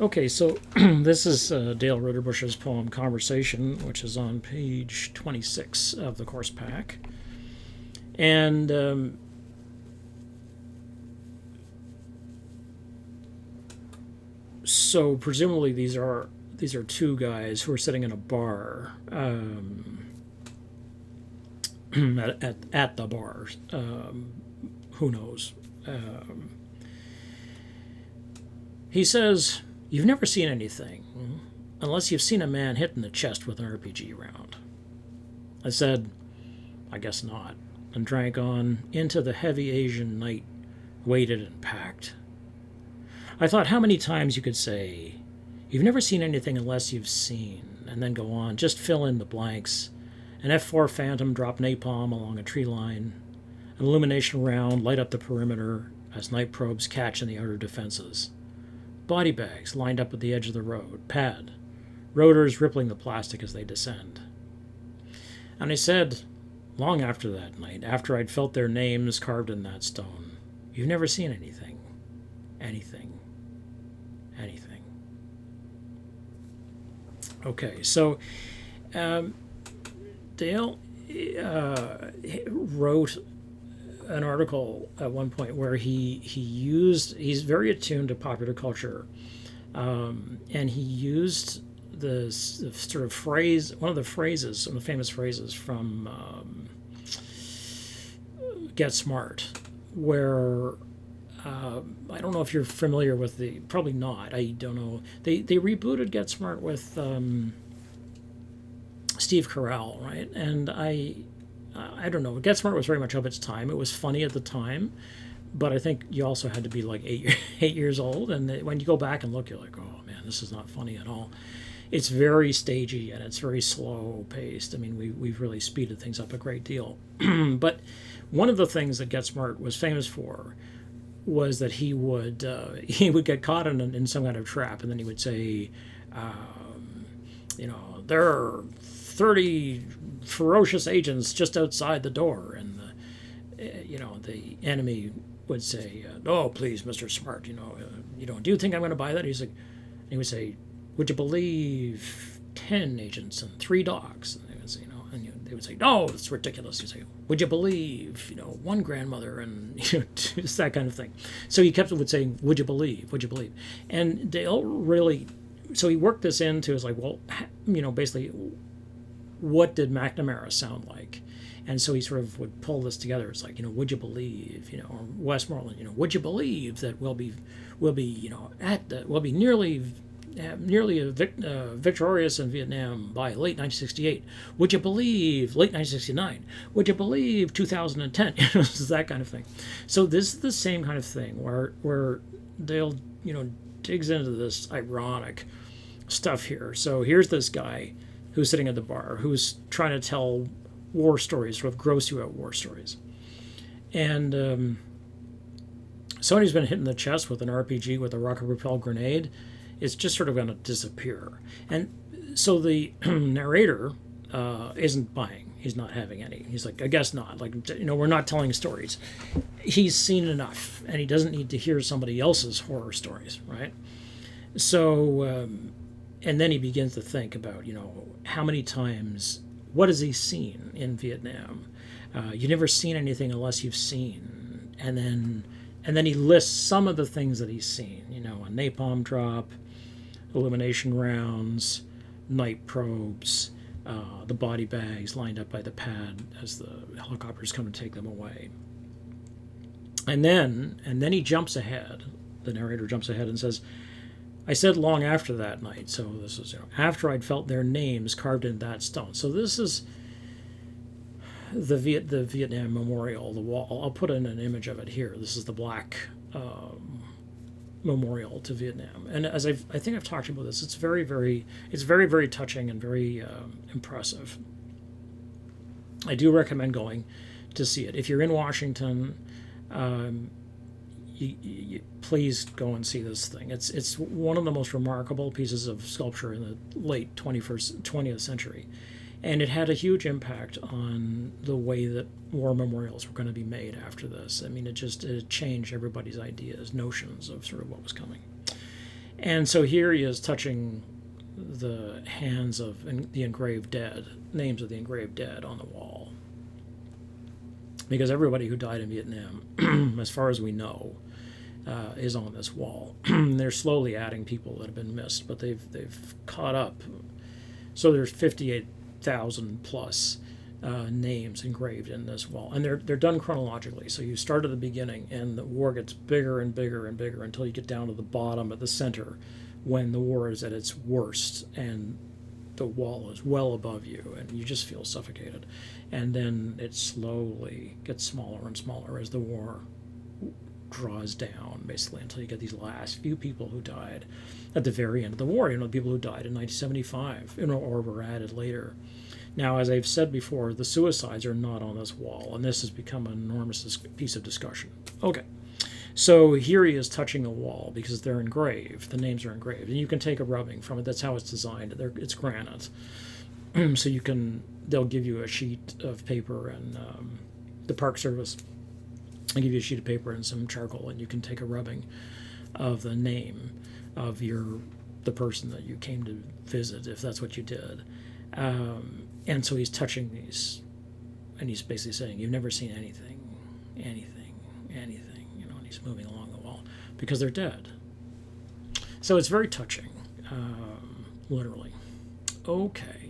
Okay, so this is Dale Ritterbush's poem Conversation, which is on page 26 of the course pack. And so presumably these are two guys who are sitting in a bar at the bar. Who knows? He says, "You've never seen anything unless you've seen a man hit in the chest with an RPG round." I said, "I guess not," and drank on into the heavy Asian night, waited and packed. I thought how many times you could say, "You've never seen anything unless you've seen," and then go on, just fill in the blanks. An F4 Phantom drop napalm along a tree line, an illumination round light up the perimeter as night probes catch in the outer defenses. Body bags lined up at the edge of the road, pad, rotors rippling the plastic as they descend. And I said, long after that night, after I'd felt their names carved in that stone, "You've never seen anything, anything, anything." Okay, so Dale wrote an article at one point where he's very attuned to popular culture, and he used the sort of phrase, one of the famous phrases from Get Smart, where I don't know if you're familiar with probably not. I don't know. They rebooted Get Smart with Steve Carell, right? And I don't know. Get Smart was very much of its time. It was funny at the time, but I think you also had to be like 8 years old. And when you go back and look, you're like, oh man, this is not funny at all. It's very stagey and it's very slow paced. I mean, we've really speeded things up a great deal. But one of the things that Get Smart was famous for was that he would get caught in some kind of trap, and then he would say, there are 30 ferocious agents just outside the door, and the enemy would say, "Oh, please, Mr. Smart, do you think I'm going to buy that?" He would say, "Would you believe 10 agents and 3 dogs?" And they would say, they would say, "No, it's ridiculous." You say, "Would you believe, one grandmother and just that kind of thing." So he would saying, "Would you believe? Would you believe?" And Dale really, so he worked this into his like, well, basically, what did McNamara sound like? And so he sort of would pull this together. It's like, would you believe, or Westmoreland, would you believe that we'll be nearly victorious in Vietnam by late 1968? Would you believe late 1969? Would you believe 2010? It's that kind of thing. So this is the same kind of thing where Dale, digs into this ironic stuff here. So here's this guy who's sitting at the bar who's trying to tell war stories, sort of gross you out war stories. And somebody's been hit in the chest with an RPG with a rocket propelled grenade. It's just sort of going to disappear. And so the narrator isn't buying. He's not having any. He's like, I guess not. Like, we're not telling stories. He's seen enough, and he doesn't need to hear somebody else's horror stories, right? So, and then he begins to think about, how many times, what has he seen in Vietnam? You've never seen anything unless you've seen. And then he lists some of the things that he's seen, a napalm drop, illumination rounds, night probes, the body bags lined up by the pad as the helicopters come to take them away. And then he jumps ahead. The narrator jumps ahead and says, "I said long after that night." So this is after I'd felt their names carved in that stone. So this is the Vietnam Memorial, the wall. I'll put in an image of it here. This is the black memorial to Vietnam. And as I think I've talked about this, it's very, very touching and very impressive. I do recommend going to see it. If you're in Washington, please go and see this thing. It's one of the most remarkable pieces of sculpture in the late 20th century. And it had a huge impact on the way that war memorials were going to be made after this. I mean, it changed everybody's ideas, notions of sort of what was coming. And so here he is touching the hands of the engraved dead, names of the engraved dead on the wall. Because everybody who died in Vietnam, as far as we know, is on this wall. They're slowly adding people that have been missed, but they've caught up. So there's 58,000 plus names engraved in this wall, and they're done chronologically. So you start at the beginning, and the war gets bigger and bigger and bigger until you get down to the bottom at the center, when the war is at its worst, and the wall is well above you, and you just feel suffocated. And then it slowly gets smaller and smaller as the war draws down, basically, until you get these last few people who died at the very end of the war. People who died in 1975, or were added later. Now, as I've said before, the suicides are not on this wall, and this has become an enormous piece of discussion. Okay, so here he is touching the wall because they're engraved. The names are engraved, and you can take a rubbing from it. That's how it's designed. It's granite, so they'll give you a sheet of paper, and the Park Service will give you a sheet of paper and some charcoal, and you can take a rubbing of the name of the person that you came to visit, if that's what you did. And so he's touching these, and he's basically saying, "You've never seen anything, and he's moving along the wall because they're dead. So it's very touching, literally. Okay.